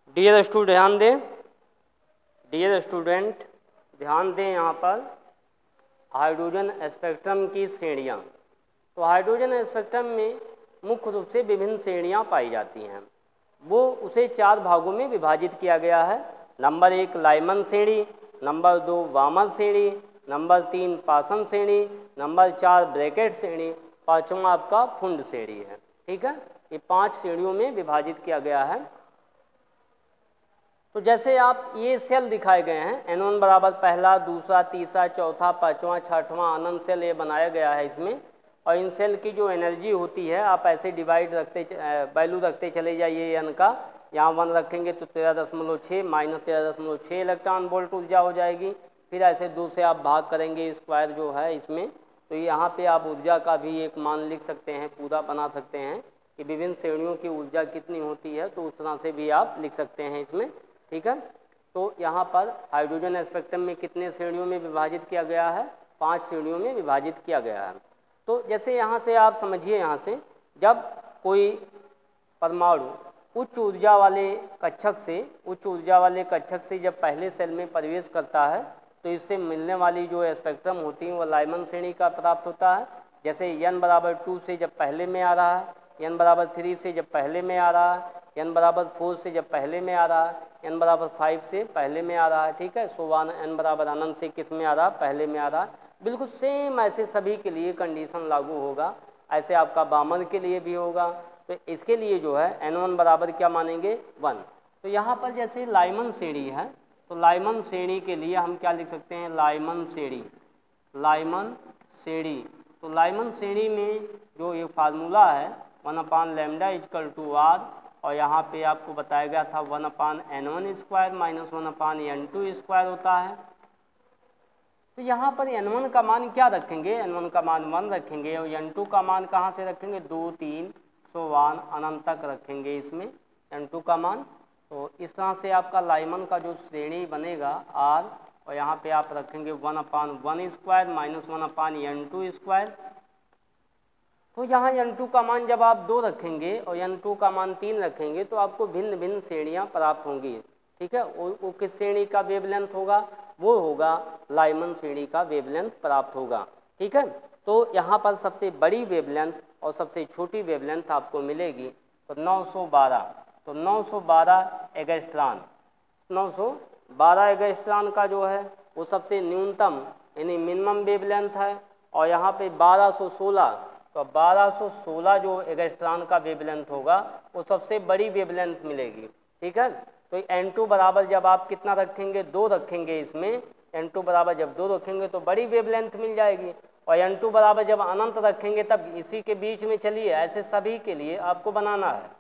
Dear student ध्यान दें, dear student ध्यान दें, यहाँ पर हाइड्रोजन स्पेक्ट्रम की श्रेणियाँ। तो हाइड्रोजन स्पेक्ट्रम में मुख्य रूप से विभिन्न श्रेणियाँ पाई जाती हैं। वो उसे 4 भागों में विभाजित किया गया है। नंबर 1 लाइमन श्रेणी, नंबर 2 वामन श्रेणी, नंबर 3 पासन श्रेणी, नंबर 4 ब्रैकेट श्रेणी, पाँचवा आपका फुंड श्रेणी है। ठीक है, ये 5 श्रेणियों में विभाजित किया गया है। तो जैसे आप ये सेल दिखाए गए हैं, N1 बराबर पहला, दूसरा, तीसरा, चौथा, पाँचवा, छठवां अनंत सेल ये बनाया गया है इसमें। और इन सेल की जो एनर्जी होती है आप ऐसे डिवाइड रखते वैल्यू रखते चले जाइए n का। यहाँ 1 रखेंगे तो 13.6 माइनस 13.6 इलेक्ट्रॉन वोल्ट ऊर्जा हो जाएगी। फिर ऐसे 2 से आप भाग करेंगे स्क्वायर जो है इसमें, तो यहाँ पे आप ऊर्जा का भी एक मान लिख सकते हैं, पूरा बना सकते हैं कि विभिन्न श्रेणियों की ऊर्जा कितनी होती है, तो उस तरह से भी आप लिख सकते हैं इसमें। ठीक है, तो यहाँ पर हाइड्रोजन स्पेक्ट्रम में कितने श्रेणियों में विभाजित किया गया है? 5 श्रेणियों में विभाजित किया गया है। तो जैसे यहाँ से आप समझिए, यहाँ से जब कोई परमाणु उच्च ऊर्जा वाले कक्षक से जब पहले सेल में प्रवेश करता है तो इससे मिलने वाली जो स्पेक्ट्रम होती है वो लाइमन श्रेणी का प्राप्त होता है। जैसे n बराबर 2 से जब पहले में आ रहा है, n बराबर 3 से जब पहले में आ रहा है, n बराबर 4 से जब पहले में आ रहा है, n बराबर 5 से पहले में आ रहा है। ठीक है, सो n बराबर अनंत से किस में आ रहा है? पहले में आ रहा है। बिल्कुल सेम ऐसे सभी के लिए कंडीशन लागू होगा, ऐसे आपका वामन के लिए भी होगा। तो इसके लिए जो है N1 बराबर क्या मानेंगे? 1। तो यहाँ पर जैसे लाइमन श्रेणी है, तो लाइमन श्रेणी के लिए हम क्या लिख सकते हैं? लाइमन श्रेणी। तो लाइमन श्रेणी में जो ये फार्मूला है 1/λ = और यहाँ पे आपको बताया गया था 1/N1² माइनस 1/N2² होता है। तो यहाँ पर N1 का मान क्या रखेंगे? N1 का मान 1 रखेंगे और N2 का मान कहाँ से रखेंगे? 2, 3 अनंत तक रखेंगे इसमें N2 का मान। तो इस तरह से आपका लाइमन का जो श्रेणी बनेगा R, और यहाँ पे आप रखेंगे 1/1² माइनस 1/N2²। तो यहाँ N2 का मान जब आप 2 रखेंगे और N2 का मान 3 रखेंगे तो आपको भिन्न भिन्न श्रेणियाँ प्राप्त होंगी। ठीक है, वो किस श्रेणी का वेवलेंथ होगा? वो होगा लाइमन श्रेणी का वेवलेंथ प्राप्त होगा। ठीक है, तो यहाँ पर सबसे बड़ी वेवलेंथ और सबसे छोटी वेवलेंथ आपको मिलेगी तो 912। तो 912 एंगस्ट्रॉन, 912 एंगस्ट्रॉन का जो है वो सबसे न्यूनतम यानी मिनिमम वेवलेंथ है। और यहाँ पे 1216, तो 1216 जो एंगस्ट्रॉन का वेवलेंथ होगा वो सबसे बड़ी वेवलेंथ मिलेगी। ठीक है, तो N2 बराबर जब आप कितना रखेंगे? 2 रखेंगे इसमें। N2 बराबर जब 2 रखेंगे तो बड़ी वेवलेंथ मिल जाएगी। और N2 बराबर जब अनंत रखेंगे तब इसी के बीच में चलिए, ऐसे सभी के लिए आपको बनाना है,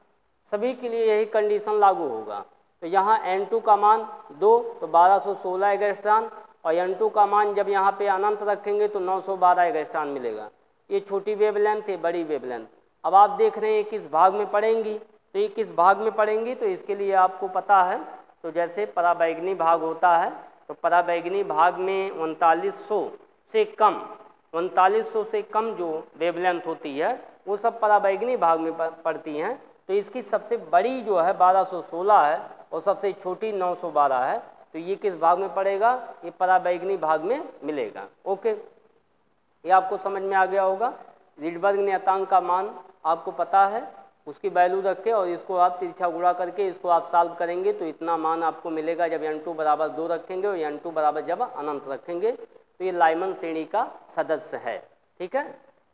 सभी के लिए यही कंडीशन लागू होगा। तो यहाँ N2 का मान 2 तो 1216 एंगस्ट्रॉन, और N2 का मान जब यहाँ पे अनंत रखेंगे तो 912 एंगस्ट्रॉन मिलेगा। ये छोटी वेवलेंथ है, बड़ी वेवलेंथ। अब आप देख रहे हैं किस भाग में पड़ेंगी, तो ये किस भाग में पड़ेंगी? तो इसके लिए आपको पता है, तो जैसे पराबैंगनी भाग होता है तो पराबैंगनी भाग में 3900 से कम जो वेवलेंथ होती है वो सब पराबैंगनी भाग में पड़ती हैं। तो इसकी सबसे बड़ी जो है 1216 है और सबसे छोटी 912 है। तो ये किस भाग में पड़ेगा? ये पराबैंगनी भाग में मिलेगा। ओके, ये आपको समझ में आ गया होगा। रिडबर्ग नियतांक का मान आपको पता है, उसकी वैल्यू रख के और इसको आप तिरछा गुणा करके इसको आप सॉल्व करेंगे तो इतना मान आपको मिलेगा जब N2 बराबर 2 रखेंगे और N2 बराबर जब अनंत रखेंगे। तो ये लाइमन श्रेणी का सदस्य है। ठीक है,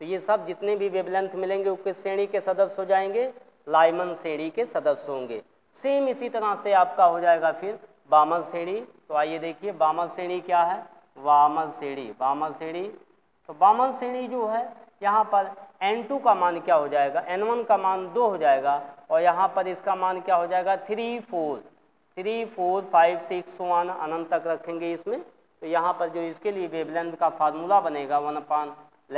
तो ये सब जितने भी वेवलेंथ मिलेंगे वो किस श्रेणी के सदस्य हो जाएंगे? लाइमन श्रेणी के सदस्य होंगे। सेम इसी तरह से आपका हो जाएगा फिर वामन श्रेणी। तो आइए देखिए वामन श्रेणी क्या है? वामन श्रेणी, तो वामन श्रेणी जो है यहाँ पर N2 का मान क्या हो जाएगा? N1 का मान 2 हो जाएगा और यहाँ पर इसका मान क्या हो जाएगा? 3, 4, 5, 6 अनंत तक रखेंगे इसमें। तो यहाँ पर जो इसके लिए वेवलेंथ का फार्मूला बनेगा 1/λ =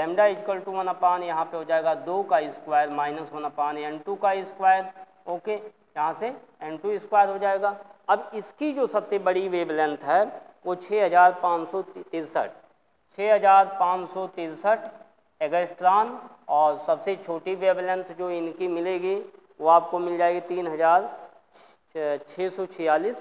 1 यहाँ पे हो जाएगा 2 का स्क्वायर माइनस 1/N2 का स्क्वायर। ओके, यहाँ से N2² हो जाएगा। अब इसकी जो सबसे बड़ी वेवलेंथ है वो 6563 एंगस्ट्रॉन, और सबसे छोटी वेवलेंथ जो इनकी मिलेगी वो आपको मिल जाएगी 646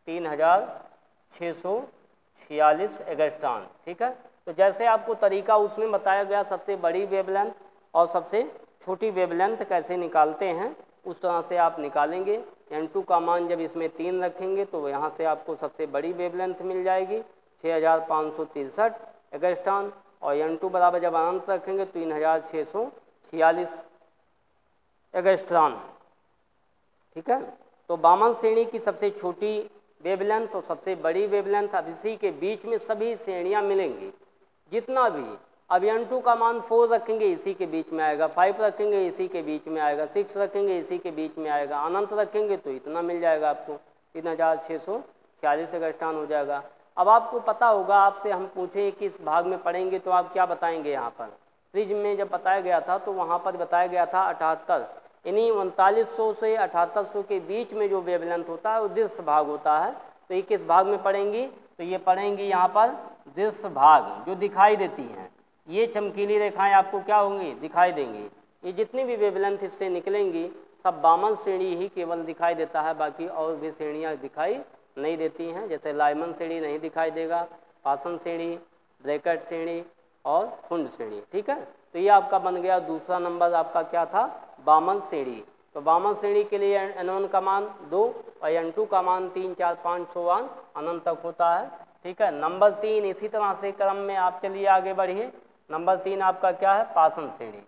3646 एंगस्ट्रॉम। ठीक है, तो जैसे आपको तरीका उसमें बताया गया सबसे बड़ी वेवलेंथ और सबसे छोटी वेवलेंथ कैसे निकालते हैं उस तरह से आप निकालेंगे। n2 का मान जब इसमें 3 रखेंगे तो यहाँ से आपको सबसे बड़ी वेवलेंथ मिल जाएगी 6563 एंगस्ट्रॉम, और n2 बराबर जब अनंत रखेंगे 3646 एंगस्ट्रॉम। ठीक है, तो वामन श्रेणी की सबसे छोटी वेवलेंथ और सबसे बड़ी वेवलेंथ, अब इसी के बीच में सभी श्रेणियां मिलेंगी जितना भी। अब n2 का मान 4 रखेंगे इसी के बीच में आएगा, 5 रखेंगे इसी के बीच में आएगा, 6 रखेंगे इसी के बीच में आएगा, अनंत रखेंगे तो इतना मिल जाएगा आपको 3646 एंगस्ट्रॉम हो जाएगा। अब आपको पता होगा, आपसे हम पूछें कि इस भाग में पढ़ेंगे तो आप क्या बताएंगे। यहाँ पर प्रिज्म में जब बताया गया था तो वहाँ पर बताया गया था 78, यानी 3900 से 7800 के बीच में जो वेवलेंथ होता है वो दृश्य भाग होता है। तो ये किस भाग में पढ़ेंगी, तो ये पढ़ेंगी यहाँ पर दृश्य भाग, जो दिखाई देती हैं। ये चमकीली रेखाएं आपको क्या होंगी, दिखाई देंगी। ये जितनी भी वेवलेंथ इससे निकलेंगी सब वामन श्रेणी ही केवल दिखाई देता है, बाकी और भी श्रेणियाँ दिखाई नहीं देती हैं। जैसे लाइमन श्रेणी नहीं दिखाई देगा, पासन श्रेणी, ब्रैकेट श्रेणी और कुंड श्रेणी। ठीक है, तो ये आपका बन गया दूसरा नंबर, आपका क्या था, वामन श्रेणी। तो वामन श्रेणी के लिए n1 का मान 2 और n2 का मान 3 4 5 6 अनंत तक होता है। ठीक है, नंबर 3 इसी तरह से क्रम में आप चलिए आगे बढ़िए। नंबर 3 आपका क्या है, पासन श्रेणी।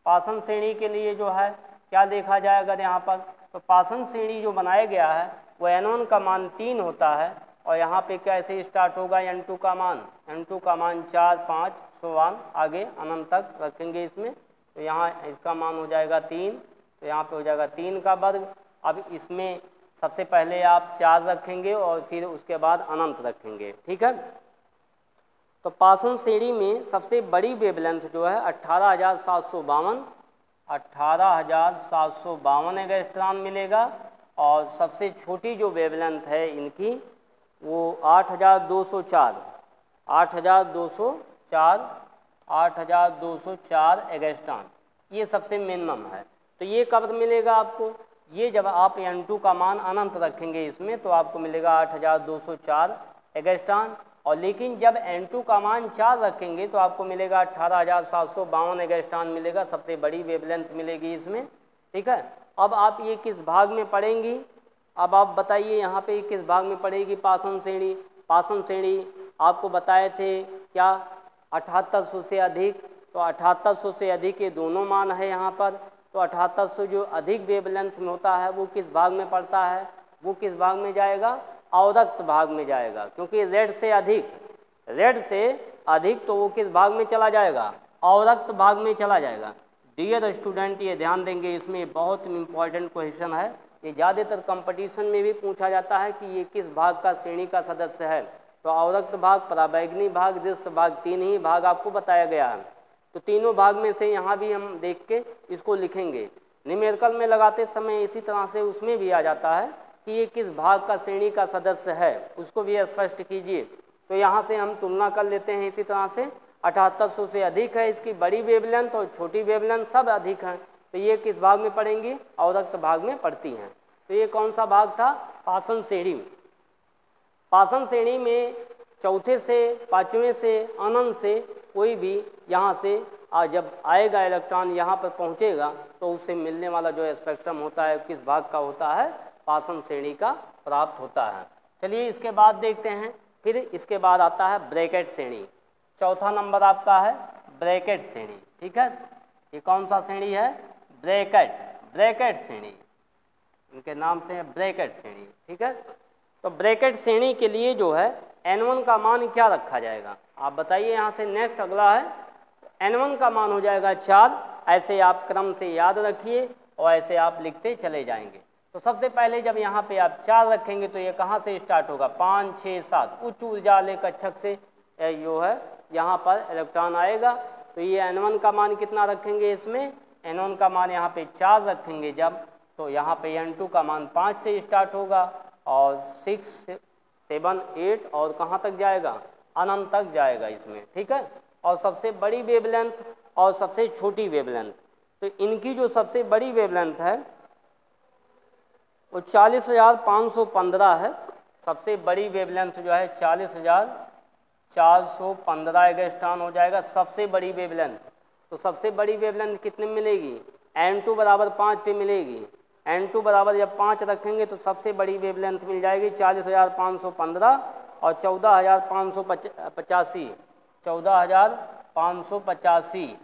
पासन श्रेणी के लिए जो है क्या देखा जाए अगर यहाँ पर, तो पासन श्रेणी जो बनाया गया है वो n1 का मान 3 होता है, और यहाँ पे कैसे स्टार्ट होगा, n2 का मान 4 5 6 आगे अनंत तक रखेंगे इसमें। तो यहाँ इसका मान हो जाएगा 3, तो यहाँ पे हो जाएगा 3 का वर्ग। अब इसमें सबसे पहले आप 4 रखेंगे और फिर उसके बाद अनंत रखेंगे। ठीक है, तो पासन श्रेणी में सबसे बड़ी वेवलेंथ जो है 18,752 एंगस्ट्रॉम मिलेगा, और सबसे छोटी जो वेवलेंथ है इनकी वो 8,204 एंगस्ट्रॉम, ये सबसे मिनिमम है। तो ये कब मिलेगा आपको, ये जब आप n2 का मान अनंत रखेंगे इसमें तो आपको मिलेगा 8,204 एंगस्ट्रॉम, और लेकिन जब n2 का मान 4 रखेंगे तो आपको मिलेगा 18,752 एंगस्ट्रॉम मिलेगा, सबसे बड़ी वेवलेंथ मिलेगी इसमें। ठीक है, अब आप ये किस भाग में पढ़ेंगी, अब आप बताइए यहाँ पे किस भाग में पढ़ेगी पासन श्रेणी। पासन श्रेणी आपको बताए थे क्या, 7800 से अधिक, तो 7800 से अधिक ये दोनों मान है यहाँ पर। तो 7800 जो अधिक वेवलेंथ में होता है वो किस भाग में पड़ता है, वो किस भाग में जाएगा, अवरक्त भाग में जाएगा, क्योंकि रेड से अधिक तो वो किस भाग में चला जाएगा, अवरक्त भाग में चला जाएगा। डियर स्टूडेंट ये ध्यान देंगे, इसमें बहुत इंपॉर्टेंट क्वेश्चन है, ये ज़्यादातर कंपटीशन में भी पूछा जाता है कि ये किस भाग का श्रेणी का सदस्य है। तो अवरक्त भाग, पराबैंगनी भाग, दृश्य भाग, 3 ही भाग आपको बताया गया है। तो तीनों भाग में से यहाँ भी हम देख के इसको लिखेंगे। न्यूमेरिकल में लगाते समय इसी तरह से उसमें भी आ जाता है कि ये किस भाग का श्रेणी का सदस्य है, उसको भी स्पष्ट कीजिए। तो यहाँ से हम तुलना कर लेते हैं इसी तरह से, 7800 से अधिक है इसकी बड़ी वेवलेंथ और छोटी वेवलेंथ सब अधिक हैं, तो ये किस भाग में पड़ेंगी, अवरक्त भाग में पड़ती हैं। तो ये कौन सा भाग था, पासन श्रेणी। पासन श्रेणी में चौथे से, पाँचवें से, अनंत से कोई भी यहाँ से जब आएगा इलेक्ट्रॉन यहाँ पर पहुँचेगा तो उससे मिलने वाला जो स्पेक्ट्रम होता है किस भाग का होता है, पासन श्रेणी का प्राप्त होता है। चलिए इसके बाद देखते हैं, फिर इसके बाद आता है ब्रैकेट श्रेणी। चौथा नंबर आपका है ब्रैकेट श्रेणी। ठीक है, ये कौन सा श्रेणी है, ब्रैकेट श्रेणी, इनके नाम से है ब्रैकेट श्रेणी। ठीक है, तो ब्रैकेट श्रेणी के लिए जो है n1 का मान क्या रखा जाएगा, आप बताइए। यहाँ से नेक्स्ट अगला है, n1 का मान हो जाएगा 4। ऐसे आप क्रम से याद रखिए और ऐसे आप लिखते चले जाएंगे। तो सबसे पहले जब यहाँ पे आप 4 रखेंगे तो ये कहाँ से स्टार्ट होगा, 5 6 7 उच्च ऊर्जा वाले कक्षक से जो है यहाँ पर इलेक्ट्रॉन आएगा। तो ये n1 का मान कितना रखेंगे, इसमें n1 का मान यहाँ पे 4 रखेंगे जब, तो यहाँ पे n2 का मान 5 से स्टार्ट होगा और 6 7 8 और कहाँ तक जाएगा, अनंत तक जाएगा इसमें। ठीक है, और सबसे बड़ी वेवलेंथ और सबसे छोटी वेवलेंथ, तो इनकी जो सबसे बड़ी वेवलेंथ है वो 40,515 है। सबसे बड़ी वेवलेंथ जो है 40,415 एंगस्ट्रॉम हो जाएगा सबसे बड़ी वेवलेंथ। तो सबसे बड़ी वेवलेंथ कितने में मिलेगी? N2 बराबर 5 पे मिलेगी। N2 बराबर जब 5 रखेंगे तो सबसे बड़ी वेवलेंथ मिल जाएगी 40,515 और 14,585 14,585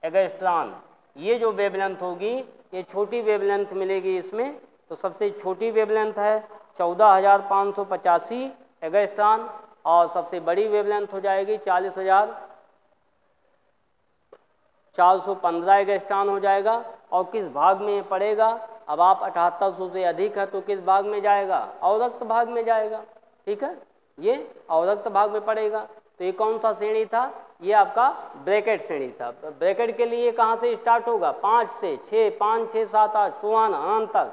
एंगस्ट्रॉम। ये जो वेवलेंथ होगी ये छोटी वेवलेंथ मिलेगी इसमें। तो सबसे छोटी वेवलेंथ है 14,585 एंगस्ट्रॉम और सबसे बड़ी वेवलेंथ हो जाएगी 40,415 एंगस्ट्रॉम हो जाएगा। और किस भाग में पड़ेगा? अब आप 7800 से अधिक है तो किस भाग में जाएगा? अवरक्त भाग में जाएगा। ठीक है, ये अवरक्त भाग में पड़ेगा। तो ये कौन सा श्रेणी था? ये आपका ब्रैकेट श्रेणी था। ब्रैकेट के लिए कहाँ से स्टार्ट होगा? 5 से 6, 5, 6, 7, 8 सुवान अनंत तक।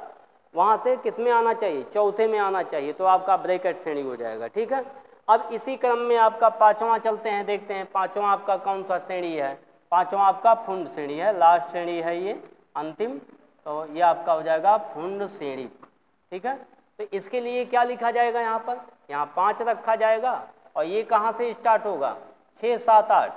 वहाँ से किस में आना चाहिए? चौथे में आना चाहिए। तो आपका ब्रैकेट श्रेणी हो जाएगा। ठीक है, अब इसी क्रम में आपका पांचवा चलते हैं, देखते हैं पांचवा आपका कौन सा श्रेणी है। पांचवा आपका फुंड श्रेणी है, लास्ट श्रेणी है ये, अंतिम। तो ये आपका हो जाएगा फुंड श्रेणी। ठीक है, तो इसके लिए क्या लिखा जाएगा? यहाँ पर यहाँ 5 रखा जाएगा और ये कहाँ से स्टार्ट होगा? 6, 7, 8।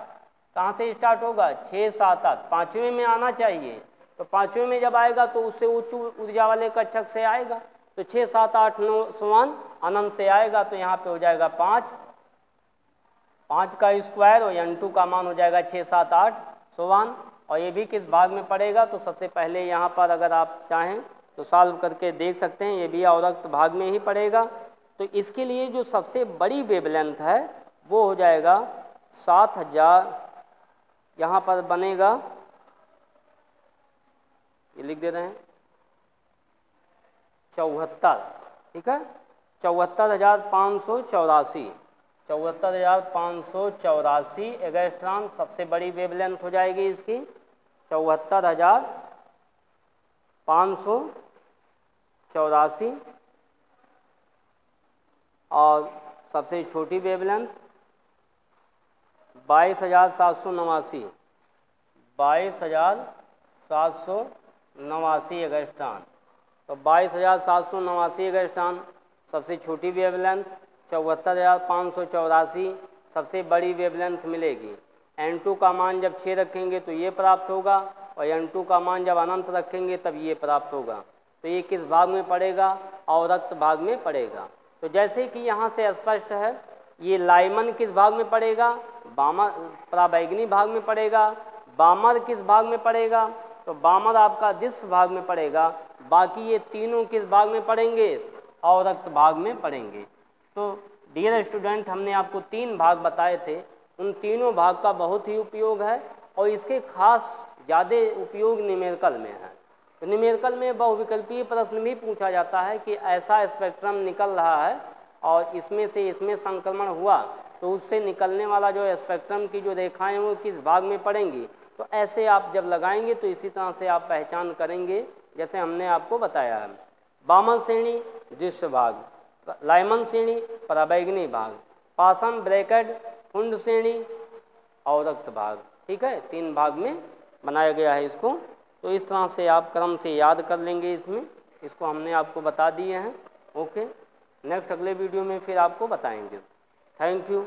कहाँ से स्टार्ट होगा? 6, 7, 8 पाँचवें में आना चाहिए। तो पाँचवें में जब आएगा तो उससे उच्च ऊर्जा वाले कक्षक से आएगा। तो 6, 7, 8, 9 सुवान अनंत से आएगा। तो यहाँ पे हो जाएगा 5 का स्क्वायर और N2 का मान हो जाएगा 6, 7, 8 सुवान। और ये भी किस भाग में पड़ेगा? तो सबसे पहले यहाँ पर अगर आप चाहें तो सॉल्व करके देख सकते हैं, ये भी अवरक्त भाग में ही पड़ेगा। तो इसके लिए जो सबसे बड़ी वेवलेंथ है वो हो जाएगा 7000, यहाँ पर बनेगा, ये लिख दे रहे हैं 74। ठीक है, 74,584 74,584 एंगस्ट्रॉम सबसे बड़ी वेवलेंथ हो जाएगी इसकी 74,584। और सबसे छोटी वेवलेंथ 22,789 22,789 एंगस्ट्रॉम। तो 22,789 एंगस्ट्रॉम सबसे छोटी वेवलेंथ, 74,584 सबसे बड़ी वेवलेंथ मिलेगी। N2 का मान जब 6 रखेंगे तो ये प्राप्त होगा और N2 का मान जब अनंत रखेंगे तब ये प्राप्त होगा। तो ये किस भाग में पड़ेगा? अवरक्त भाग में पड़ेगा। तो जैसे कि यहाँ से स्पष्ट है, ये लाइमन किस भाग में पड़ेगा? बामर पराबैंगनी भाग में पड़ेगा। बामर किस भाग में पड़ेगा? तो बामर आपका दिस भाग में पड़ेगा। बाकी ये तीनों किस भाग में पड़ेंगे? अवरक्त भाग में पड़ेंगे। तो डियर स्टूडेंट, हमने आपको 3 भाग बताए थे, उन तीनों भाग का बहुत ही उपयोग है और इसके खास ज़्यादा उपयोग न्यूमेरिकल में है। तो न्यूमेरिकल में बहुविकल्पीय प्रश्न भी पूछा जाता है कि ऐसा स्पेक्ट्रम निकल रहा है और इसमें से इसमें संक्रमण हुआ तो उससे निकलने वाला जो स्पेक्ट्रम की जो रेखाएं वो किस भाग में पड़ेंगी। तो ऐसे आप जब लगाएंगे तो इसी तरह से आप पहचान करेंगे जैसे हमने आपको बताया है। बामन श्रेणी दृश्य भाग, लाइमन श्रेणी पराबैंगनी भाग, पाषाण ब्रैकेट फुंड श्रेणी अवरक्त भाग। ठीक है, 3 भाग में बनाया गया है इसको। तो इस तरह से आप क्रम से याद कर लेंगे। इसको हमने आपको बता दिए हैं। ओके, नेक्स्ट अगले वीडियो में फिर आपको बताएंगे। Thank you.